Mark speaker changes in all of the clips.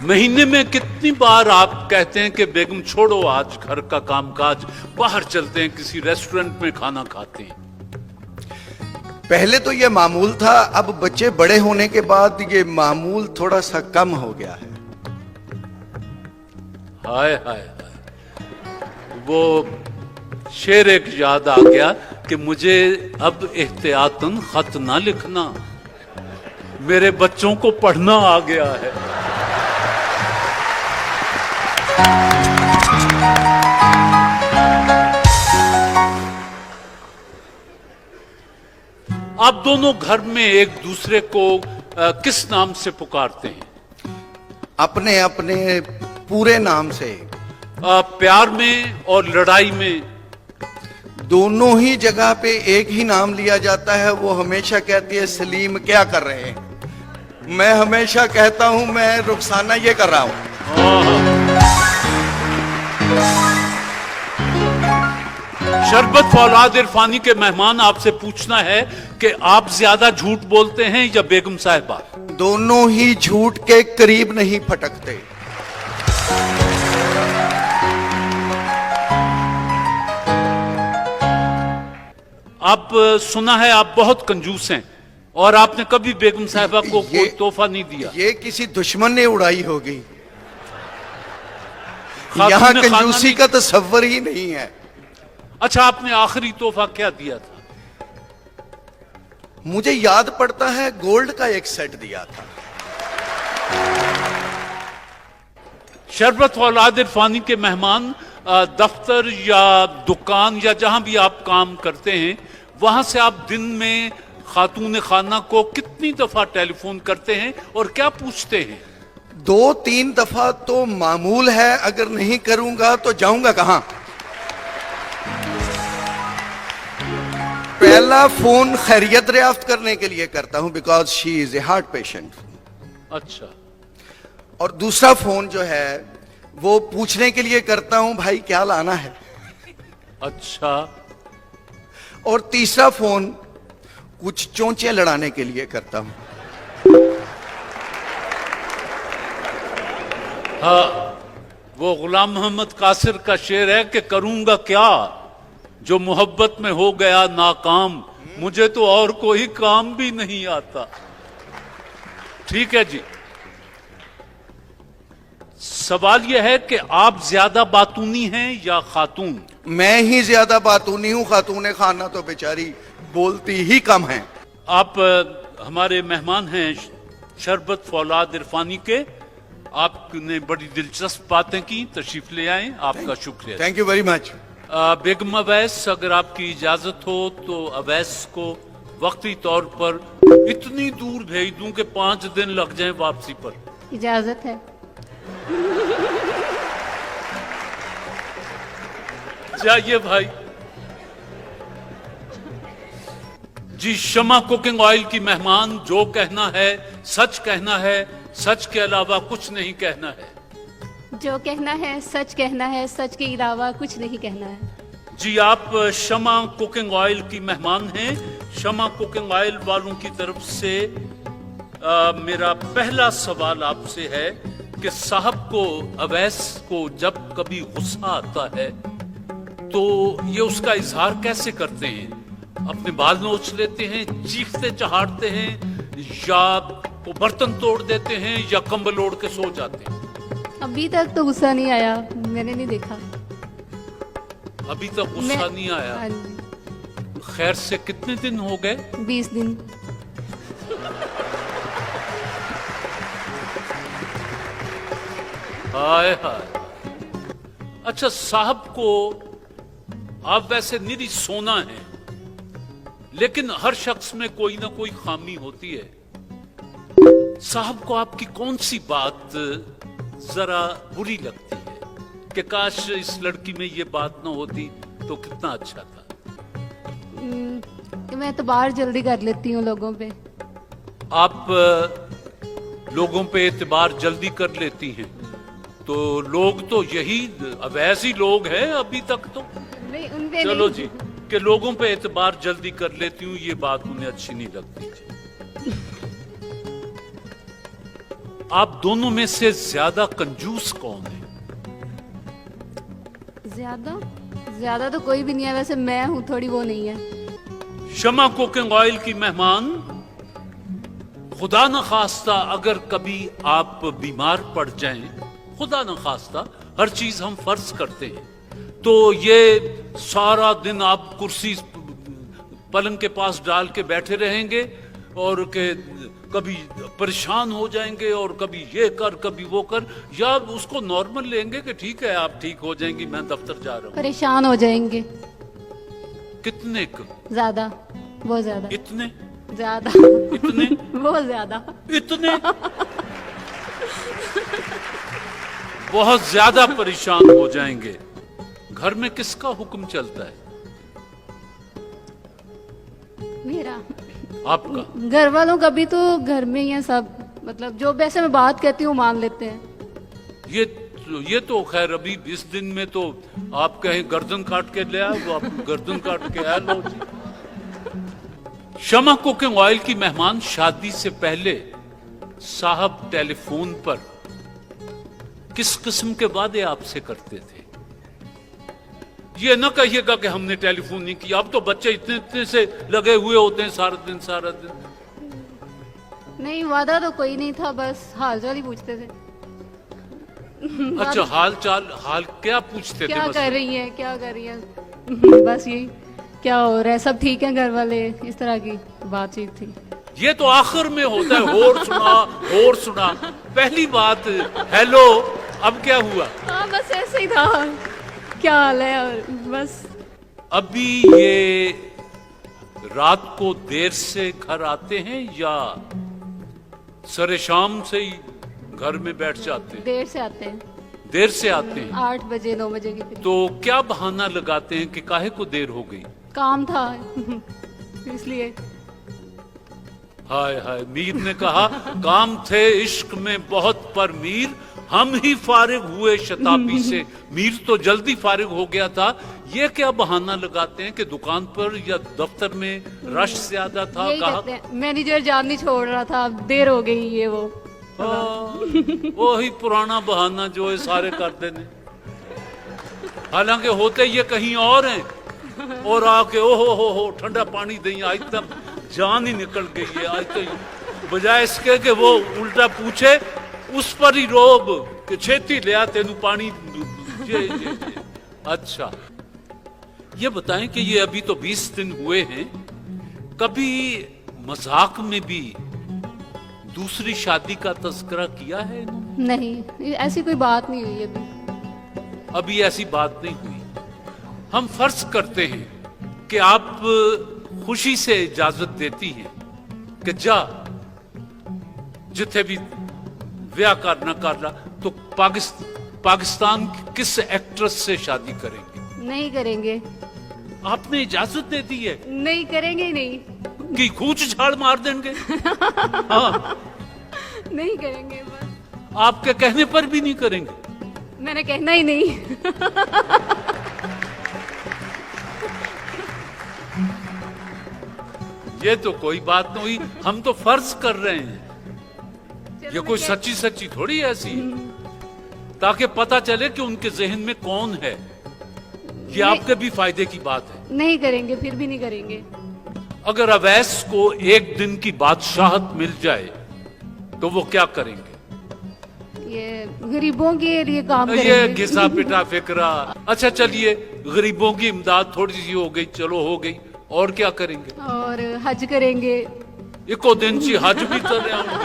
Speaker 1: महीने में कितनी बार आप कहते हैं कि बेगम छोड़ो आज घर का कामकाज, बाहर चलते हैं, किसी रेस्टोरेंट में खाना खाते हैं?
Speaker 2: पहले तो ये मामूल था, अब बच्चे बड़े होने के बाद ये मामूल थोड़ा सा कम हो गया है।
Speaker 1: हाय हाय हाय, वो शेर एक याद आ गया कि मुझे अब एहतियातन खत ना लिखना, मेरे बच्चों को पढ़ना आ गया है। आप दोनों घर में एक दूसरे को किस नाम से पुकारते हैं?
Speaker 2: अपने अपने पूरे नाम से।
Speaker 1: प्यार में और लड़ाई में?
Speaker 2: दोनों ही जगह पे एक ही नाम लिया जाता है। वो हमेशा कहती है सलीम क्या कर रहे हैं, मैं हमेशा कहता हूं मैं रुखसाना ये कर रहा हूं।
Speaker 1: शरबत फौलाद इरफानी के मेहमान, आपसे पूछना है कि आप ज्यादा झूठ बोलते हैं या बेगम साहिबा?
Speaker 2: दोनों ही झूठ के करीब नहीं फटकते।
Speaker 1: आप सुना है आप बहुत कंजूस हैं और आपने कभी बेगम साहिबा को कोई तोहफा नहीं दिया।
Speaker 2: ये किसी दुश्मन ने उड़ाई होगी, यहाँ कंजूसी का तस्वर ही नहीं है।
Speaker 1: अच्छा, आपने आखिरी तोहफा क्या दिया था?
Speaker 2: मुझे याद पड़ता है गोल्ड का एक सेट दिया था।
Speaker 1: शरबत फौलाद इरफानी के मेहमान दफ्तर या दुकान या जहां भी आप काम करते हैं, वहां से आप दिन में खातून खाना को कितनी दफा टेलीफोन करते हैं और क्या पूछते हैं?
Speaker 2: 2-3 दफा तो मामूल है, अगर नहीं करूंगा तो जाऊंगा कहां। पहला फोन खैरियत दरियाफ्त करने के लिए करता हूं because she is a heart patient.
Speaker 1: अच्छा।
Speaker 2: और दूसरा फोन जो है वो पूछने के लिए करता हूं भाई क्या लाना है।
Speaker 1: अच्छा।
Speaker 2: और तीसरा फोन कुछ चोंचे लड़ाने के लिए करता हूं।
Speaker 1: हाँ, वो गुलाम मोहम्मद कासिर का शेर है कि करूंगा क्या जो मोहब्बत में हो गया नाकाम, मुझे तो और कोई काम भी नहीं आता। ठीक है जी, सवाल यह है कि आप ज्यादा बातूनी हैं या खातून?
Speaker 2: मैं ही ज्यादा बातूनी हूं, खातून खाना तो बेचारी बोलती ही कम है।
Speaker 1: आप हमारे मेहमान हैं शरबत फौलाद इरफानी के, आपने बड़ी दिलचस्प बातें की, तशरीफ ले आए, आपका शुक्रिया।
Speaker 2: Thank you very much.
Speaker 1: Begum Awais, अगर आपकी इजाजत हो तो अवैस को वक्ती तौर पर इतनी दूर भेज दूं कि 5 दिन लग जाएं वापसी पर।
Speaker 3: इजाजत है।
Speaker 1: जाइए भाई। जी, शमा कुकिंग ऑयल की मेहमान, जो कहना है सच कहना है, सच के अलावा कुछ नहीं कहना है।
Speaker 3: जो कहना है सच कहना है, सच के अलावा कुछ नहीं कहना है।
Speaker 1: जी, आप शमा कुकिंग ऑयल की मेहमान हैं। शमा कुकिंग ऑयल वालों की तरफ से मेरा पहला सवाल आपसे है कि साहब को, अवैस को जब कभी गुस्सा आता है तो ये उसका इजहार कैसे करते हैं? अपने बाल नोच लेते हैं, चीखते चहाड़ते हैं, या वो बर्तन तोड़ देते हैं, या कंबल ओढ़ के सो जाते हैं?
Speaker 3: अभी तक तो गुस्सा नहीं आया, मैंने नहीं देखा।
Speaker 1: अभी तक गुस्सा नहीं आया?
Speaker 3: हाँ जी।
Speaker 1: खैर से कितने दिन हो गए?
Speaker 3: 20 दिन।
Speaker 1: हाय हाय। अच्छा, साहब को आप वैसे निरी सोना है, लेकिन हर शख्स में कोई ना कोई खामी होती है। साहब को आपकी कौन सी बात जरा बुरी लगती है कि काश इस लड़की में ये बात ना होती तो कितना अच्छा था?
Speaker 3: मैं तो बाहर जल्दी कर लेती हूँ लोगों पे।
Speaker 1: आप लोगों पे एतबार जल्दी कर लेती हैं, तो लोग तो यही अवैसी लोग हैं अभी तक तो।
Speaker 3: नहीं, उनपे
Speaker 1: चलो
Speaker 3: नहीं।
Speaker 1: जी, कि लोगों पे एतबार जल्दी कर लेती हूँ, ये बात उन्हें अच्छी नहीं लगती। आप दोनों में से ज्यादा कंजूस कौन है?
Speaker 3: ज्यादा ज्यादा तो कोई भी नहीं है, वैसे मैं हूँ थोड़ी, वो नहीं है।
Speaker 1: शमा कुकिंग ऑयल की मेहमान, खुदा न खास्ता अगर कभी आप बीमार पड़ जाएं, खुदा न खास्ता, हर चीज हम फर्ज करते हैं, तो ये सारा दिन आप कुर्सी पलंग के पास डाल के बैठे रहेंगे और के कभी परेशान हो जाएंगे और कभी ये कर कभी वो कर, या उसको नॉर्मल लेंगे कि ठीक है आप ठीक हो जाएंगी, मैं दफ्तर जा रहा हूं?
Speaker 3: परेशान हो जाएंगे।
Speaker 1: कितने
Speaker 3: ज्यादा, बहुत ज्यादा।
Speaker 1: इतने
Speaker 3: ज्यादा
Speaker 1: इतने
Speaker 3: बहुत ज्यादा।
Speaker 1: इतने बहुत ज्यादा परेशान हो जाएंगे। घर में किसका हुक्म चलता है?
Speaker 3: मेरा।
Speaker 1: आपका?
Speaker 3: घर वालों का भी, तो घर में ही है सब, मतलब जो वैसे मैं बात कहती हूँ मान लेते हैं।
Speaker 1: ये तो खैर अभी 20 दिन में तो आप कहें गर्दन काट के ले आए, वो आप गर्दन काट के आ लो जी। शमा कुकिंग ऑयल की मेहमान, शादी से पहले साहब टेलीफोन पर किस किस्म के वादे आपसे करते थे? ये न कहिएगा कि हमने टेलीफोन नहीं किया, अब तो बच्चे इतने इतने से लगे हुए होते हैं सारा दिन।
Speaker 3: नहीं, वादा तो कोई नहीं था, बस हाल चाल ही पूछते थे।
Speaker 1: अच्छा, हाल चाल, हाल क्या पूछते थे?
Speaker 3: क्या
Speaker 1: बस
Speaker 3: कर रही है, क्या कर रही है, बस यही, क्या हो रहा है, सब ठीक है घर वाले, इस तरह की बातचीत थी।
Speaker 1: ये तो आखिर में होता है, होर सुना। पहली बात हेलो, अब क्या हुआ?
Speaker 3: हाँ, बस ऐसे ही था, क्या हाल है, और बस।
Speaker 1: अभी ये रात को देर से घर आते हैं या सरे शाम से ही घर में बैठ जाते हैं?
Speaker 3: देर से आते हैं।
Speaker 1: देर से आते हैं?
Speaker 3: 8 बजे 9 बजे के करीब।
Speaker 1: तो क्या बहाना लगाते हैं कि काहे को देर हो गई?
Speaker 3: काम था इसलिए।
Speaker 1: हाय हाय, मीर ने कहा काम थे इश्क में बहुत पर मीर, हम ही फारिग हुए शताबी से। मीर तो जल्दी फारिग हो गया था। ये क्या बहाना लगाते हैं कि दुकान पर या दफ्तर में रश ज्यादा था?
Speaker 3: यही
Speaker 1: कहा
Speaker 3: कहते हैं, मैनेजर जान नहीं छोड़ रहा था, देर हो गई, ये वो।
Speaker 1: वही पुराना बहाना जो है सारे कर देने, हालांकि होते ये कहीं और हैं, और आके ओहो हो ठंडा पानी दें, आज तक जान ही निकल गई है। आज तो बजाय इसके कि वो उल्टा पूछे, उस पर ही रोब कि छेती ले आ तेनू पानी। ये। अच्छा, ये बताएं कि ये अभी तो 20 दिन हुए हैं, कभी मजाक में भी दूसरी शादी का तस्करा किया है इन्होंने?
Speaker 3: नहीं, ऐसी कोई बात नहीं हुई अभी।
Speaker 1: अभी ऐसी बात नहीं हुई। हम फर्ज करते हैं कि आप खुशी से इजाजत देती हैं कि जा, जिथे भी ब्याह करना कर ला, तो पाकिस्तान की किस एक्ट्रेस से शादी करेंगे?
Speaker 3: नहीं करेंगे।
Speaker 1: आपने इजाजत दे दी है?
Speaker 3: नहीं करेंगे ही नहीं।
Speaker 1: कि खूंच झाड़ मार देंगे? हाँ,
Speaker 3: नहीं करेंगे, बस।
Speaker 1: आपके कहने पर भी नहीं करेंगे?
Speaker 3: मैंने कहना ही नहीं।
Speaker 1: ये तो कोई बात नहीं हुई, हम तो फर्ज कर रहे हैं। ये कोई
Speaker 3: मैं
Speaker 1: सच्ची सच्ची थोड़ी ऐसी है, ताकि पता चले कि उनके जहन में कौन है। ये आपके भी फायदे की बात है।
Speaker 3: नहीं करेंगे, फिर भी नहीं करेंगे।
Speaker 1: अगर अवैस को एक दिन की बादशाहत मिल जाए तो वो क्या करेंगे?
Speaker 3: ये गरीबों के लिए काम
Speaker 1: ये
Speaker 3: करेंगे।
Speaker 1: घिसा पिटा फिकरा। अच्छा चलिए, गरीबों की इमदाद थोड़ी सी हो गई, चलो हो गई, और क्या करेंगे?
Speaker 3: और हज करेंगे।
Speaker 1: इको दिन ची हज भी चले आऊंगे।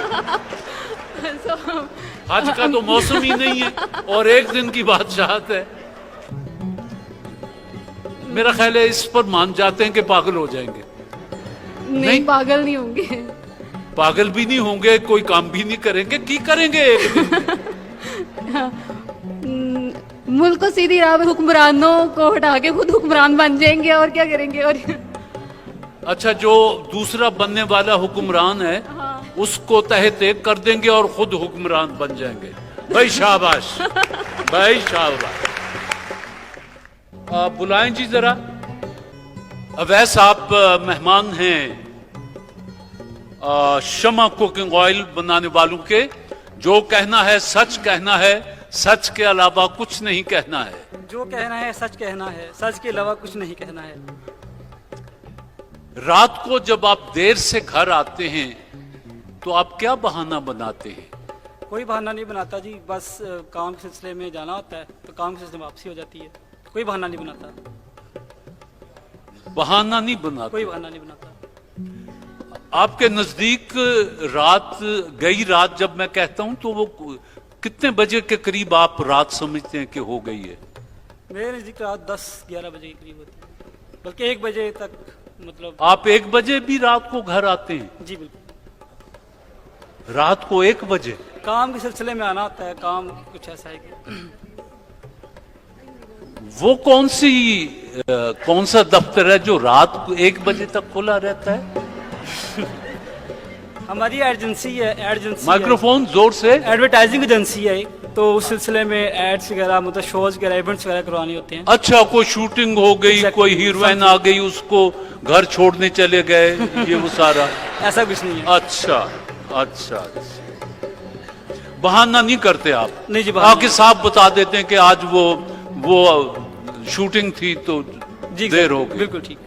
Speaker 1: हज का तो मौसम ही नहीं है और एक दिन की बादशाहत है। मेरा ख्याल है इस पर मान जाते हैं कि पागल हो जाएंगे।
Speaker 3: नहीं, पागल नहीं होंगे।
Speaker 1: पागल भी नहीं होंगे, कोई काम भी नहीं करेंगे, की करेंगे एक दिन?
Speaker 3: मुल्क को सीधी राह पे हुक्मरानों को हटा के खुद हुक्मरान बन जाएंगे, और क्या करेंगे? और
Speaker 1: अच्छा, जो दूसरा बनने वाला हुक्मरान है,
Speaker 3: हाँ।
Speaker 1: उसको तहत एक कर देंगे और खुद हुक्मरान बन जाएंगे। भाई शाबाश, भाई शाबाश। बुलाएं जी जरा। अवैस, आप मेहमान हैं शमा कुकिंग ऑयल बनाने वालों के, जो कहना है सच कहना है, सच के अलावा कुछ नहीं कहना है।
Speaker 4: जो कहना है सच कहना है, सच के अलावा कुछ नहीं कहना है।
Speaker 1: रात को जब आप देर से घर आते हैं तो आप क्या बहाना बनाते हैं?
Speaker 4: कोई बहाना नहीं बनाता जी, बस काम के सिलसिले में जाना होता है तो काम के सिलसिले में वापसी हो जाती है। कोई बहाना नहीं बनाता,
Speaker 1: बहाना नहीं बनाते।
Speaker 4: कोई बहाना नहीं बनाता।
Speaker 1: आपके नजदीक रात गई, रात जब मैं कहता हूं तो वो कितने बजे के करीब आप रात समझते हैं कि हो गई है?
Speaker 4: मेरे नज़दीक रात 10-11 बजे के करीब होती है, बल्कि 1 बजे तक। मतलब
Speaker 1: आप 1 बजे भी रात को घर आते हैं?
Speaker 4: जी बिल्कुल,
Speaker 1: रात को 1 बजे?
Speaker 4: काम के सिलसिले में आना होता है। काम कुछ ऐसा है कि
Speaker 1: वो कौन सा दफ्तर है जो रात को 1 बजे तक खुला रहता है?
Speaker 4: हमारी एजेंसी है, एजेंसी
Speaker 1: माइक्रोफोन जोर से।
Speaker 4: एडवर्टाइजिंग एजेंसी है, तो उस सिलसिले में एड्स वगैरह, मतलब शोज वगैरह, इवेंट्स वगैरह करवाने होते हैं।
Speaker 1: अच्छा, कोई शूटिंग हो गई,
Speaker 4: Exactly.
Speaker 1: कोई हीरोइन आ गई, उसको घर छोड़ने चले गए, ये वो सारा?
Speaker 4: ऐसा कुछ नहीं है।
Speaker 1: अच्छा अच्छा, बहाना नहीं करते आप?
Speaker 4: नहीं जी, बहाना
Speaker 1: आके साफ बता देते हैं कि आज वो शूटिंग थी तो
Speaker 4: जी,
Speaker 1: देर हो गई।
Speaker 4: बिल्कुल ठीक।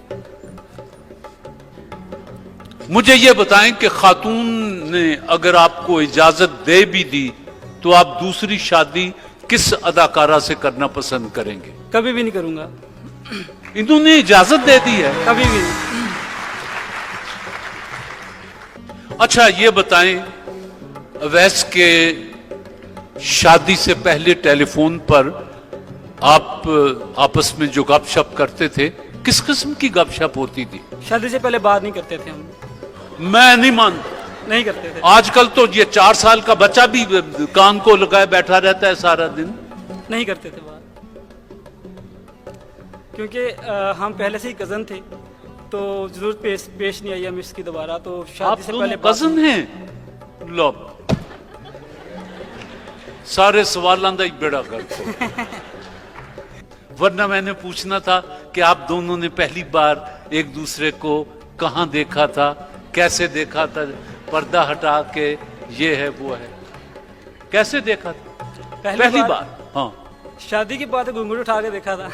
Speaker 1: मुझे ये बताएं कि खातून ने अगर आपको इजाजत दे भी दी तो आप दूसरी शादी किस अदाकारा से करना पसंद करेंगे?
Speaker 4: कभी भी नहीं करूंगा।
Speaker 1: इन्होंने इजाजत दे दी है?
Speaker 4: कभी भी नहीं।
Speaker 1: अच्छा ये बताएं, अवैस के शादी से पहले टेलीफोन पर आप आपस में जो गपशप करते थे, किस किस्म की गपशप होती थी?
Speaker 4: शादी से पहले बात नहीं करते थे हम।
Speaker 1: मैं नहीं मानता,
Speaker 4: नहीं करते थे।
Speaker 1: आजकल तो ये 4 साल का बच्चा भी कान को लगाए बैठा रहता है सारा दिन।
Speaker 4: नहीं करते थे बात, क्योंकि हम पहले से ही कजन थे, तो जरूरत पेश नहीं आई हमें इसकी दोबारा। तो
Speaker 1: आप
Speaker 4: शादी से पहले
Speaker 1: कजन हैं? लो, सारे सवालों का ही बेड़ा करते। वरना मैंने पूछना था कि आप दोनों ने पहली बार एक दूसरे को कहां देखा था, कैसे देखा था, पर्दा हटा के ये है वो है, कैसे देखा था पहली बार? हाँ,
Speaker 4: शादी के बाद घूंघट उठा के देखा था।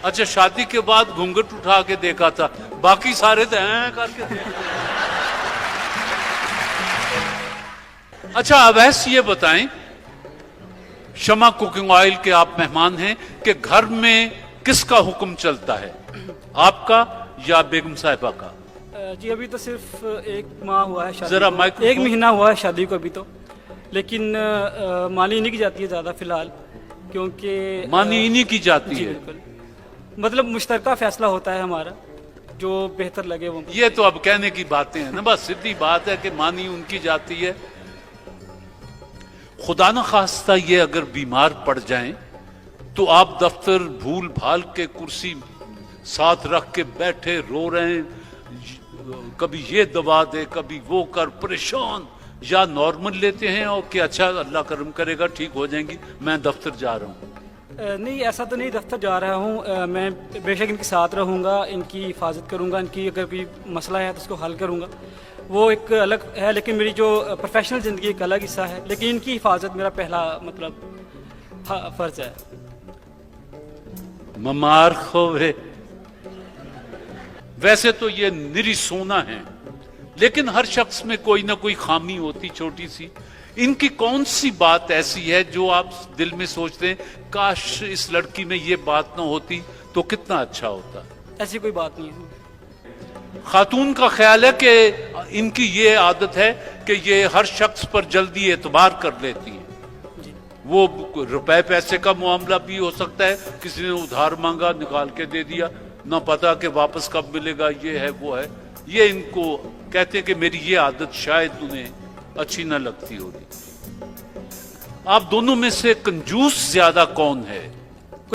Speaker 1: अच्छा, शादी के बाद घूंघट उठा के देखा था, बाकी सारे तो हैं करके देखा। अच्छा अवैस ये बताएं, शमा कुकिंग ऑयल के आप मेहमान हैं कि घर में किसका हुक्म चलता है, आपका या बेगम साहिबा का?
Speaker 4: जी अभी तो सिर्फ 1 माह हुआ है शादी
Speaker 1: जरा
Speaker 4: को।
Speaker 1: माइक्रोफोन-
Speaker 4: 1 महीना हुआ है शादी को अभी तो, लेकिन मानी इन्हीं की जाती है ज्यादा फिलहाल, क्योंकि
Speaker 1: मानी इन्हीं की जाती
Speaker 4: जी
Speaker 1: है।
Speaker 4: बिल्कुल, मतलब मुश्तरका फैसला होता है हमारा, जो बेहतर लगे वो।
Speaker 1: ये तो अब कहने की बातें हैं ना, बस सीधी बात है कि मानी उनकी जाती है। खुदा न खास्ता ये अगर बीमार पड़ जाएं तो आप दफ्तर भूल भाल के कुर्सी साथ रख के बैठे रो रहे हैं, कभी ये दबा दे कभी वो कर, परेशान, या नॉर्मल लेते हैं और कि अच्छा अल्लाह करम करेगा ठीक हो जाएंगी, मैं दफ्तर जा रहा हूँ?
Speaker 4: नहीं ऐसा तो नहीं, दफ्तर जा रहा हूँ मैं, बेशक इनके साथ रहूँगा, इनकी हिफाजत करूँगा, इनकी अगर कोई मसला है तो उसको हल करूँगा, वो एक अलग है। लेकिन मेरी जो प्रोफेशनल ज़िंदगी एक अलग हिस्सा है, लेकिन इनकी हिफाजत मेरा पहला मतलब फ़र्ज है।
Speaker 1: ममार खोवे, वैसे तो ये निरी सोना है, लेकिन हर शख्स में कोई ना कोई खामी होती छोटी सी। इनकी कौन सी बात ऐसी है जो आप दिल में सोचते हैं काश इस लड़की में ये बात ना होती तो कितना अच्छा होता?
Speaker 4: ऐसी कोई बात नहीं है।
Speaker 1: खातून का ख्याल है कि इनकी ये आदत है कि ये हर शख्स पर जल्दी एतबार कर लेती है। वो रुपए पैसे का मामला भी हो सकता है, किसी ने उधार मांगा निकाल के दे दिया, ना पता कि वापस कब मिलेगा, ये है वो है। ये इनको कहते हैं कि मेरी ये आदत शायद उन्हें अच्छी ना लगती होगी। आप दोनों में से कंजूस ज्यादा कौन है?